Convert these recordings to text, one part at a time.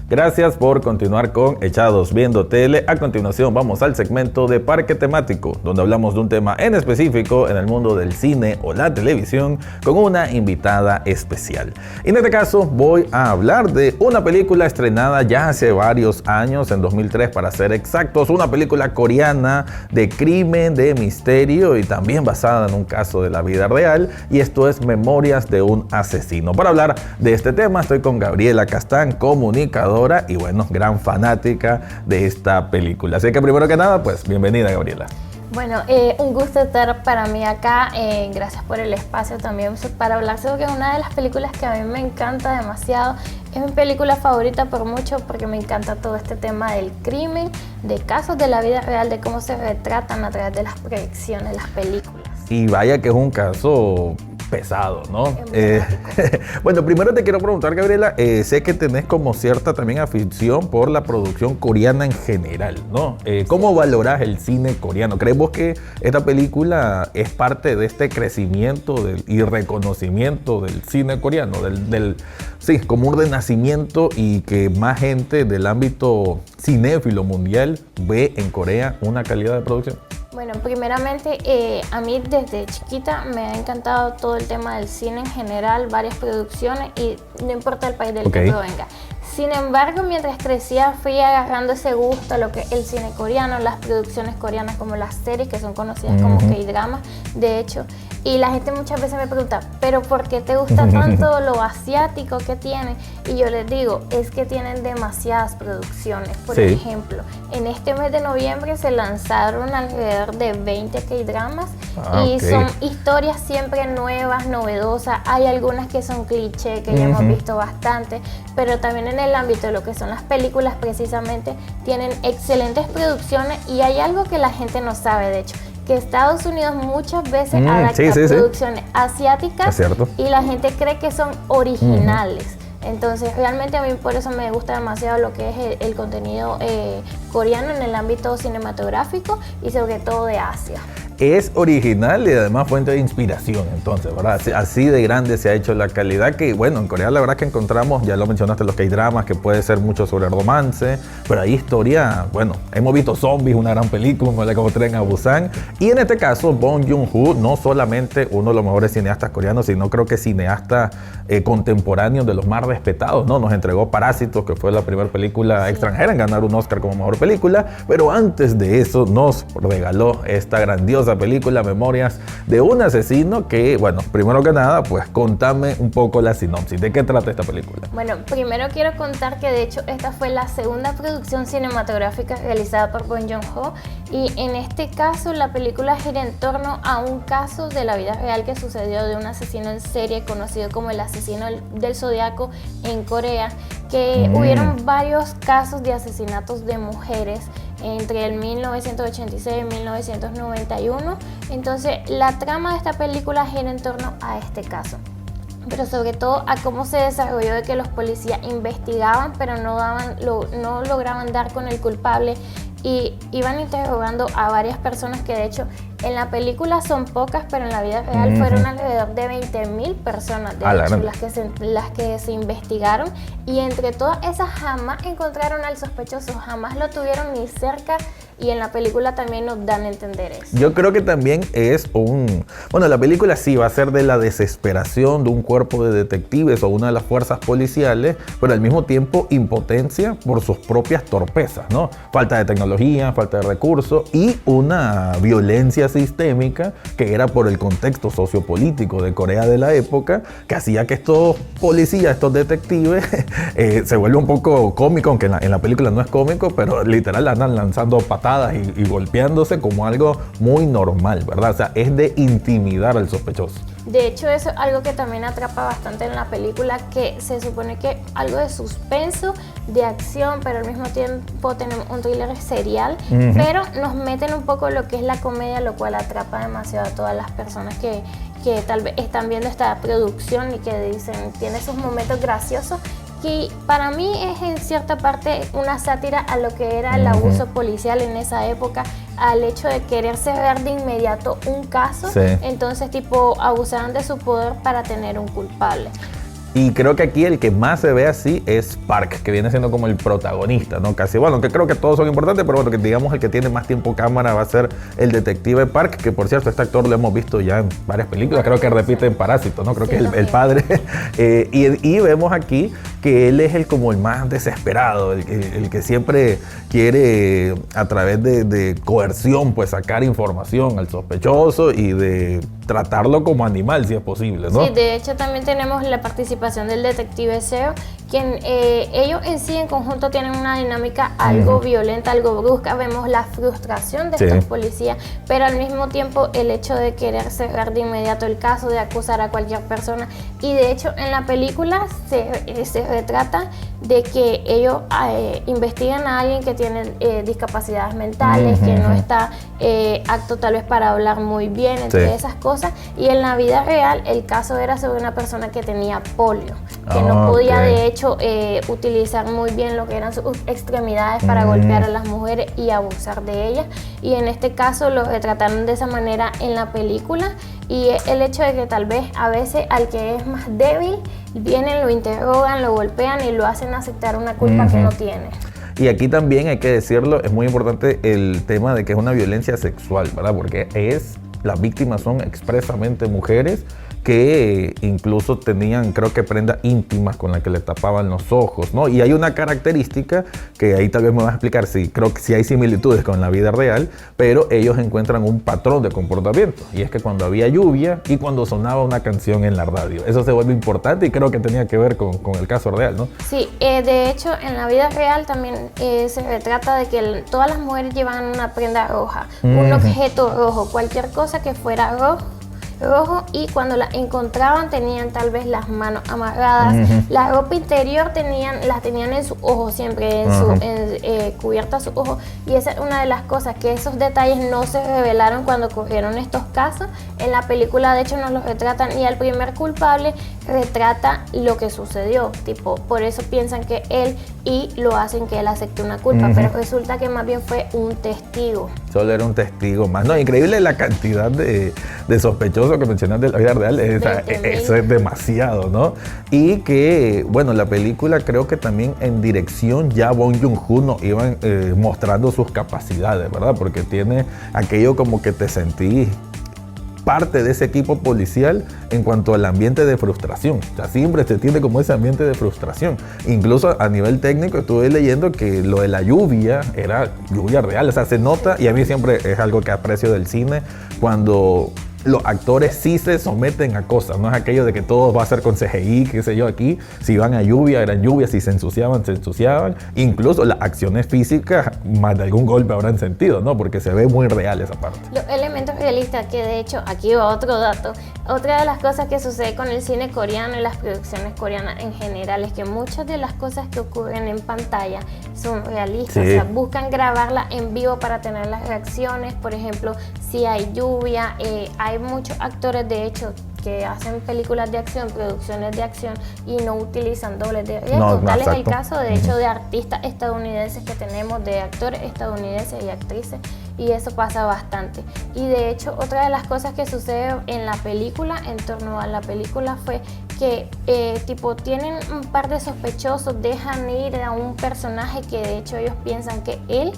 Gracias por continuar con Echados Viendo Tele. A continuación vamos al segmento de Parque Temático, donde hablamos de un tema en específico en el mundo del cine o la televisión con una invitada especial. Y en este caso voy a hablar de una película estrenada ya hace varios años, en 2003 para ser exactos, una película coreana de crimen, de misterio y también basada en un caso de la vida real, y esto es Memorias de un asesino. Para hablar de este tema estoy con Gabriela Castán, comunicadora y bueno, gran fanática de esta película. Así que primero que nada, pues bienvenida, Gabriela. Bueno, un gusto estar para mí acá, gracias por el espacio también para hablar sobre una de las películas que a mí me encanta demasiado. Es mi película favorita por mucho porque me encanta todo este tema del crimen, de casos de la vida real, de cómo se retratan a través de las proyecciones, las películas. Y vaya que es un caso pesado, ¿no? Bueno, primero te quiero preguntar, Gabriela, sé que tenés como cierta también afición por la producción coreana en general, ¿no? ¿Cómo valorás el cine coreano? ¿Crees vos que esta película es parte de este crecimiento y reconocimiento del cine coreano, sí, como un renacimiento, y que más gente del ámbito cinéfilo mundial ve en Corea una calidad de producción? Bueno, primeramente, a mí desde chiquita me ha encantado todo el tema del cine en general, varias producciones, y no importa el país del que provenga. Sin embargo, mientras crecía fui agarrando ese gusto a lo que es el cine coreano, las producciones coreanas como las series que son conocidas como K-dramas, de hecho. Y la gente muchas veces me pregunta, ¿pero por qué te gusta tanto lo asiático que tiene? Y yo les digo, es que tienen demasiadas producciones. Por ejemplo, en este mes de noviembre se lanzaron alrededor de 20 K-dramas y son historias siempre nuevas, novedosas. Hay algunas que son cliché, que ya hemos visto bastante, pero también en el ámbito de lo que son las películas precisamente tienen excelentes producciones, y hay algo que la gente no sabe, de hecho, que Estados Unidos muchas veces adapta producciones asiáticas y la gente cree que son originales. Entonces realmente a mí por eso me gusta demasiado lo que es el contenido coreano en el ámbito cinematográfico y sobre todo de Asia. Es original y además fuente de inspiración, entonces, ¿verdad? Así de grande se ha hecho la calidad que, bueno, en Corea la verdad que encontramos, ya lo mencionaste, los K-dramas, que puede ser mucho sobre romance, pero hay historia, bueno, hemos visto Zombies, una gran película, como Tren a Busan, y en este caso Bong Joon-ho, no solamente uno de los mejores cineastas coreanos, sino creo que cineasta contemporáneo de los más respetados, ¿no? Nos entregó Parásitos, que fue la primera película extranjera en ganar un Oscar como mejor película, pero antes de eso nos regaló esta grandiosa película Memorias de un asesino, que, bueno, primero que nada, pues contame un poco la sinopsis. ¿De qué trata esta película? Bueno, primero quiero contar que de hecho esta fue la segunda producción cinematográfica realizada por Bong Joon-ho, y en este caso la película gira en torno a un caso de la vida real que sucedió de un asesino en serie conocido como el asesino del Zodiaco en Corea, que hubieron varios casos de asesinatos de mujeres entre el 1986 y 1991. Entonces la trama de esta película gira en torno a este caso, pero sobre todo a cómo se desarrolló, de que los policías investigaban pero no lograban dar con el culpable, y iban interrogando a varias personas que de hecho en la película son pocas, pero en la vida real fueron alrededor de 20.000 personas de hecho, las que se investigaron, y entre todas esas jamás encontraron al sospechoso, jamás lo tuvieron ni cerca, y en la película también nos dan a entender eso. Yo creo que también es bueno, la película sí va a ser de la desesperación de un cuerpo de detectives o una de las fuerzas policiales, pero al mismo tiempo impotencia por sus propias torpezas, ¿no? Falta de tecnología, falta de recursos y una violencia sistémica que era por el contexto sociopolítico de Corea de la época, que hacía que estos policías, estos detectives, se vuelve un poco cómico, aunque en la película no es cómico, pero literal andan lanzando patadas y golpeándose como algo muy normal, ¿verdad? O sea, es de intimidar al sospechoso. De hecho, eso es algo que también atrapa bastante en la película, que se supone que algo de suspenso, de acción, pero al mismo tiempo tenemos un thriller serial, pero nos meten un poco lo que es la comedia, lo cual atrapa demasiado a todas las personas que tal vez están viendo esta producción y que dicen, tiene sus momentos graciosos, que para mí es en cierta parte una sátira a lo que era el abuso policial en esa época, al hecho de querer cerrar de inmediato un caso, entonces tipo abusaban de su poder para tener un culpable. Y creo que aquí el que más se ve así es Park, que viene siendo como el protagonista, ¿no? Casi, bueno, que creo que todos son importantes, pero bueno, que digamos el que tiene más tiempo cámara va a ser el detective Park, que por cierto, este actor lo hemos visto ya en varias películas, creo que repite en Parásito, ¿no? Creo que es el padre. Y vemos aquí que él es como el más desesperado, el que siempre quiere a través de coerción pues sacar información al sospechoso y de tratarlo como animal si es posible, ¿no? Sí, de hecho también tenemos la participación del detective Seo, quien ellos en sí en conjunto tienen una dinámica algo violenta, algo brusca. Vemos la frustración de estos policías, pero al mismo tiempo el hecho de querer cerrar de inmediato el caso, de acusar a cualquier persona. Y de hecho en la película se retrata de que ellos investigan a alguien que tiene discapacidades mentales, que no está apto tal vez para hablar muy bien, entre esas cosas. Y en la vida real el caso era sobre una persona que tenía polio, que no podía de hecho utilizar muy bien lo que eran sus extremidades para golpear a las mujeres y abusar de ellas. Y en este caso lo retrataron de esa manera en la película. Y el hecho de que tal vez a veces al que es más débil vienen, lo interrogan, lo golpean y lo hacen aceptar una culpa que no tiene. Y aquí también hay que decirlo, es muy importante el tema de que es una violencia sexual, ¿verdad? Porque las víctimas son expresamente mujeres que incluso tenían, creo que prendas íntimas con las que le tapaban los ojos, ¿no? Y hay una característica que ahí tal vez me vas a explicar, creo que sí hay similitudes con la vida real, pero ellos encuentran un patrón de comportamiento, y es que cuando había lluvia y cuando sonaba una canción en la radio, eso se vuelve importante y creo que tenía que ver con el caso real, ¿no? Sí, de hecho en la vida real también se retrata de que todas las mujeres llevan una prenda roja, un objeto rojo, cualquier cosa que fuera rojo, y cuando la encontraban tenían tal vez las manos amarradas, la ropa interior la tenían en sus ojos siempre, cubierta sus ojos, y esa es una de las cosas, que esos detalles no se revelaron cuando ocurrieron estos casos. En la película de hecho nos los retratan, y al primer culpable retrata lo que sucedió, tipo, por eso piensan que él, y lo hacen que él acepte una culpa, pero resulta que más bien fue un testigo. Solo era un testigo más. No, increíble la cantidad de sospechosos que mencionas de la vida real. Eso es demasiado, ¿no? Y que, bueno, la película creo que también en dirección ya Bong Joon-ho nos iban mostrando sus capacidades, ¿verdad? Porque tiene aquello como que te sentís parte de ese equipo policial en cuanto al ambiente de frustración. O sea, siempre se tiene como ese ambiente de frustración. Incluso a nivel técnico estuve leyendo que lo de la lluvia era lluvia real. O sea, se nota, y a mí siempre es algo que aprecio del cine, cuando los actores sí se someten a cosas, no es aquello de que todo va a ser con CGI, qué sé yo. Aquí, si van a lluvia, eran lluvias, si se ensuciaban, incluso las acciones físicas, más de algún golpe habrán sentido, ¿no? Porque se ve muy real esa parte. Los elementos realistas, que de hecho, aquí va otro dato, otra de las cosas que sucede con el cine coreano y las producciones coreanas en general, es que muchas de las cosas que ocurren en pantalla son realistas, o sea, buscan grabarla en vivo para tener las reacciones. Por ejemplo, si hay lluvia, hay muchos actores de hecho que hacen películas de acción, producciones de acción, y no utilizan dobles de riesgo. Tal es el caso de hecho de artistas estadounidenses que tenemos, de actores estadounidenses y actrices, y eso pasa bastante. Y de hecho otra de las cosas que sucede en la película, en torno a la película, fue que tipo tienen un par de sospechosos, dejan ir a un personaje que de hecho ellos piensan que él,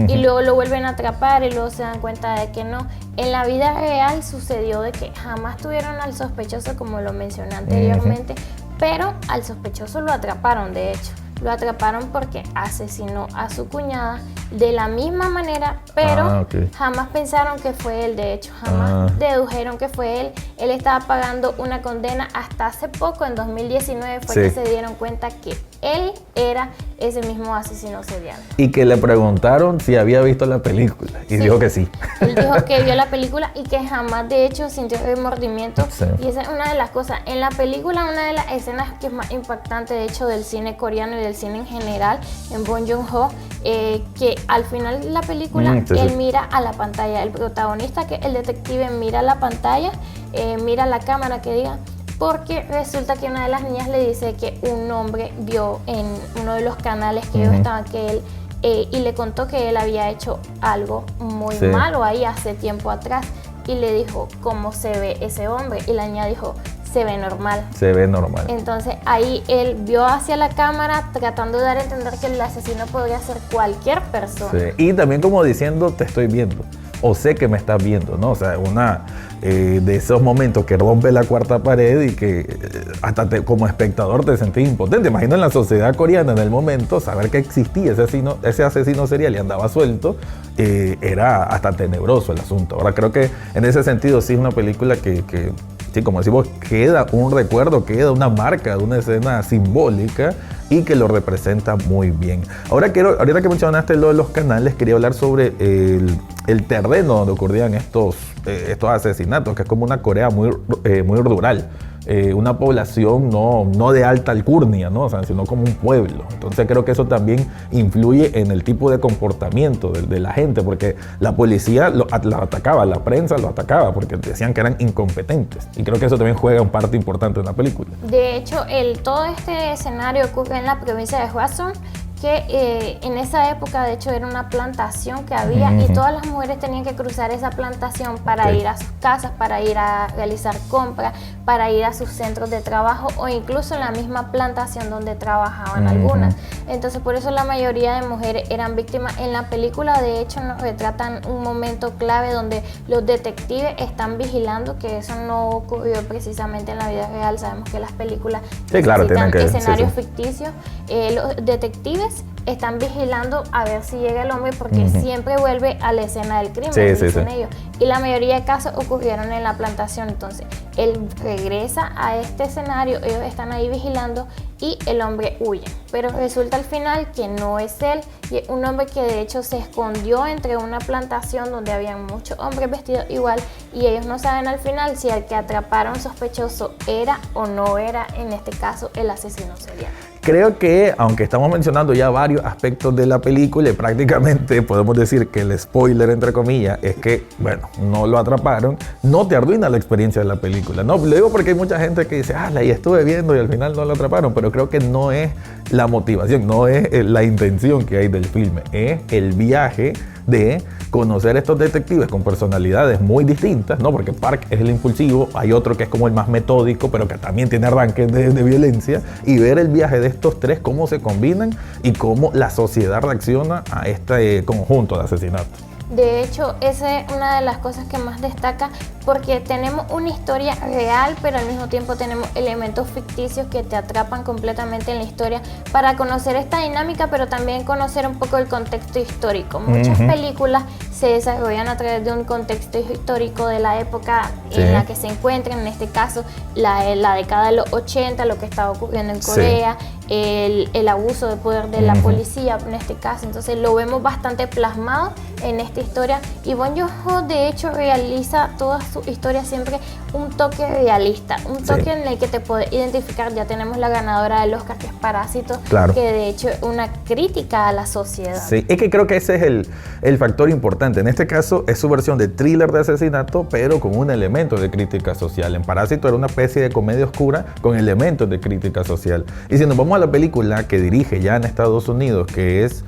y luego lo vuelven a atrapar y luego se dan cuenta de que no. En la vida real sucedió de que jamás tuvieron al sospechoso, como lo mencioné anteriormente, pero al sospechoso lo atraparon. De hecho lo atraparon porque asesinó a su cuñada de la misma manera, pero jamás pensaron que fue él. De hecho, jamás dedujeron que fue él. Él estaba pagando una condena hasta hace poco, en 2019 fue que se dieron cuenta que él era ese mismo asesino serial. Y que le preguntaron si había visto la película, y dijo que sí. Él dijo que vio la película y que jamás de hecho sintió remordimiento. Y esa es una de las cosas. En la película, una de las escenas que es más impactante de hecho del cine coreano y del cine en general, en Bong Joon-ho, que al final de la película él mira a la pantalla, el protagonista, que el detective, mira a la pantalla, mira a la cámara, que diga, porque resulta que una de las niñas le dice que un hombre vio en uno de los canales que ellos estaban, que él y le contó que él había hecho algo muy malo ahí hace tiempo atrás, y le dijo, ¿cómo se ve ese hombre? Y la niña dijo, se ve normal. Se ve normal. Entonces ahí él vio hacia la cámara tratando de dar a entender que el asesino podría ser cualquier persona. Sí. Y también como diciendo, te estoy viendo, o sé que me estás viendo, ¿no? O sea, una de esos momentos que rompe la cuarta pared y que hasta como espectador te sentís impotente. Imagino en la sociedad coreana en el momento, saber que existía ese asesino serial y andaba suelto, era hasta tenebroso el asunto. Ahora creo que en ese sentido sí es una película que sí, como decimos, queda un recuerdo, queda una marca de una escena simbólica y que lo representa muy bien. Ahorita que mencionaste lo de los canales, quería hablar sobre el terreno donde ocurrían estos asesinatos, que es como una Corea muy rural. Una población no de alta alcurnia, ¿no? O sea, sino como un pueblo. Entonces creo que eso también influye en el tipo de comportamiento de la gente, porque la policía lo atacaba, la prensa lo atacaba, porque decían que eran incompetentes. Y creo que eso también juega un parte importante en la película. De hecho, todo este escenario ocurre en la provincia de Hwasun, que en esa época de hecho era una plantación que había y todas las mujeres tenían que cruzar esa plantación para ir a sus casas, para ir a realizar compras, para ir a sus centros de trabajo o incluso en la misma plantación donde trabajaban algunas. Entonces por eso la mayoría de mujeres eran víctimas. En la película de hecho nos retratan un momento clave donde los detectives están vigilando, que eso no ocurrió precisamente en la vida real. Sabemos que las películas necesitan escenarios ficticios. Los detectives están vigilando a ver si llega el hombre porque siempre vuelve a la escena del crimen, dicen ellos. Y la mayoría de casos ocurrieron en la plantación. Entonces él regresa a este escenario, ellos están ahí vigilando y el hombre huye. Pero resulta al final que no es él, y es un hombre que de hecho se escondió entre una plantación donde habían muchos hombres vestidos igual y ellos no saben al final si el que atraparon sospechoso era o no era, en este caso, el asesino serial. Creo que, aunque estamos mencionando ya varios aspectos de la película, y prácticamente podemos decir que el spoiler, entre comillas, es que, bueno, no lo atraparon, no te arruina la experiencia de la película. No, lo digo porque hay mucha gente que dice, la estuve viendo y al final no lo atraparon, pero creo que no es la motivación, no es la intención que hay del filme, es el viaje de conocer estos detectives con personalidades muy distintas, ¿no? Porque Park es el impulsivo, hay otro que es como el más metódico, pero que también tiene arranques de violencia, y ver el viaje de estos tres, cómo se combinan y cómo la sociedad reacciona a este conjunto de asesinatos. De hecho, esa es una de las cosas que más destaca, porque tenemos una historia real, pero al mismo tiempo tenemos elementos ficticios que te atrapan completamente en la historia para conocer esta dinámica, pero también conocer un poco el contexto histórico. Muchas películas se desarrollan a través de un contexto histórico de la época en la que se encuentran, en este caso la década de los 80, lo que estaba ocurriendo en Corea, el abuso de poder de la policía en este caso. Entonces lo vemos bastante plasmado en esta historia, y Bong Joon-ho de hecho realiza toda su historia siempre un toque realista, un toque en el que te puedes identificar. Ya tenemos la ganadora del Oscar, que es Parásito, que de hecho es una crítica a la sociedad. Sí, es que creo que ese es el factor importante. En este caso es su versión de thriller de asesinato, pero con un elemento de crítica social. En Parásito era una especie de comedia oscura con elementos de crítica social. Y si nos vamos a la película que dirige ya en Estados Unidos, que es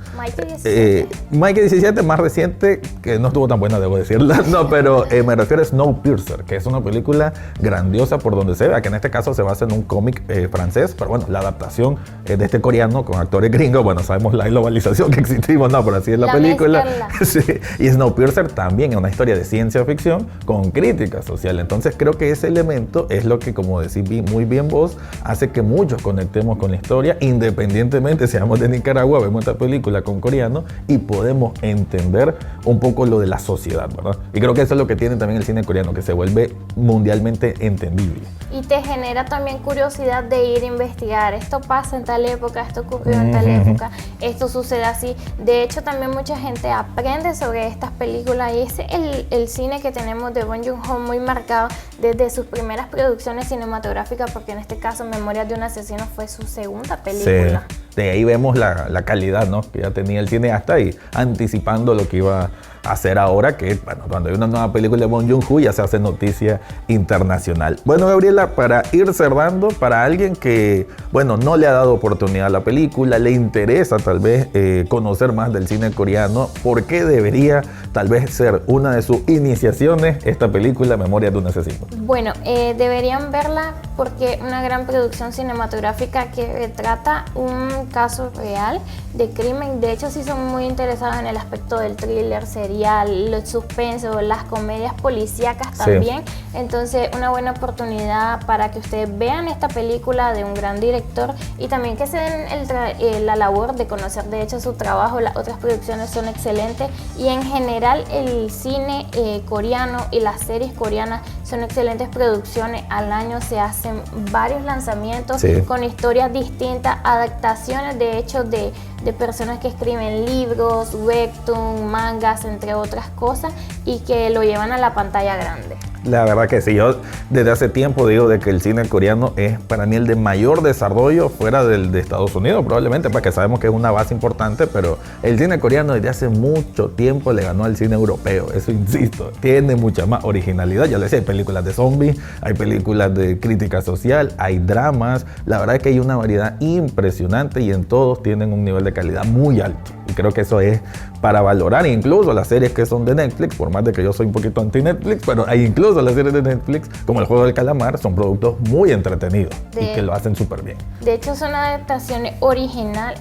Mikey 17, más reciente, que no estuvo tan buena, debo decirla, no, pero me refiero a Snowpiercer, que es una película grandiosa por donde se vea, que en este caso se basa en un cómic francés, pero bueno, la adaptación de este coreano con actores gringos. Bueno, sabemos la globalización que existimos, no, pero así es la película. Sí. Y Snowpiercer también es una historia de ciencia ficción con crítica social. Entonces creo que ese elemento es lo que, como decís muy bien vos, hace que muchos conectemos con la historia, independientemente seamos de Nicaragua, vemos esta película con coreano y podemos entender un poco lo de la sociedad, ¿verdad? Y creo que eso es lo que tiene también el cine coreano, que se vuelve mundialmente entendible. Y te genera también curiosidad de ir a investigar. Esto pasa en tal época, esto ocurrió en tal época, esto sucede así. De hecho, también mucha gente aprende sobre estas películas, y ese es el cine que tenemos de Bong Joon-ho muy marcado desde sus primeras producciones cinematográficas, porque en este caso Memorias de un asesino fue su segunda película. Sí. de ahí vemos la calidad, ¿no?, que ya tenía el cineasta y anticipando lo que iba a hacer ahora, que bueno, cuando hay una nueva película de Bong Joon-ho ya se hace noticia internacional. Bueno, Gabriela, para ir cerrando, para alguien que, bueno, no le ha dado oportunidad a la película, le interesa tal vez conocer más del cine coreano, ¿por qué debería tal vez ser una de sus iniciaciones esta película, Memorias de un asesino? Bueno, deberían verla porque una gran producción cinematográfica que retrata un caso real de crimen. De hecho, sí son muy interesados en el aspecto del thriller serial, los suspensos, las comedias policíacas también. Sí. Entonces, una buena oportunidad para que ustedes vean esta película de un gran director y también que se den la labor de conocer de hecho su trabajo. Las otras producciones son excelentes y en general el cine coreano y las series coreanas son excelentes producciones. Al año se hacen varios lanzamientos, sí, con historias distintas, adaptaciones de hecho de personas que escriben libros, webtoon, mangas, entre otras cosas, y que lo llevan a la pantalla grande. La verdad que sí, yo desde hace tiempo digo de que el cine coreano es para mí el de mayor desarrollo fuera del de Estados Unidos, probablemente, porque sabemos que es una base importante, pero el cine coreano desde hace mucho tiempo le ganó al cine europeo, eso insisto, tiene mucha más originalidad. Ya les decía, hay películas de zombies, hay películas de crítica social, hay dramas, la verdad es que hay una variedad impresionante y en todos tienen un nivel de calidad muy alto. Y creo que eso es para valorar, incluso las series que son de Netflix, por más de que yo soy un poquito anti-Netflix, pero hay incluso las series de Netflix, como El Juego del Calamar, son productos muy entretenidos y que lo hacen súper bien. De hecho, son adaptaciones originales,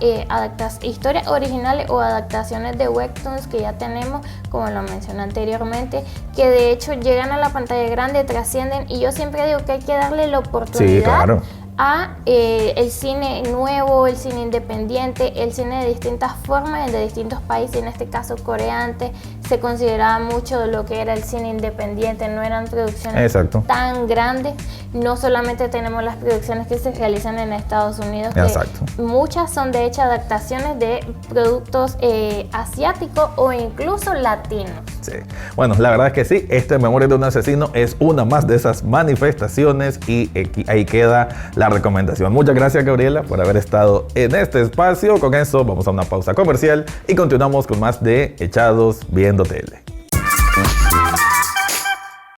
historias originales o adaptaciones de webtoons que ya tenemos, como lo mencioné anteriormente, que de hecho llegan a la pantalla grande, trascienden, y yo siempre digo que hay que darle la oportunidad. Sí, claro. A el cine nuevo, el cine independiente, el cine de distintas formas, de distintos países, en este caso coreano, se consideraba mucho lo que era el cine independiente, no eran producciones Exacto. tan grandes. No solamente tenemos las producciones que se realizan en Estados Unidos, Exacto. que muchas son de hecho adaptaciones de productos asiáticos o incluso latinos. Sí. Bueno, la verdad es que sí, Memorias de un asesino es una más de esas manifestaciones y ahí queda la recomendación. Muchas gracias, Gabriela, por haber estado en este espacio. Con eso vamos a una pausa comercial y continuamos con más de Echados Viendo Tele.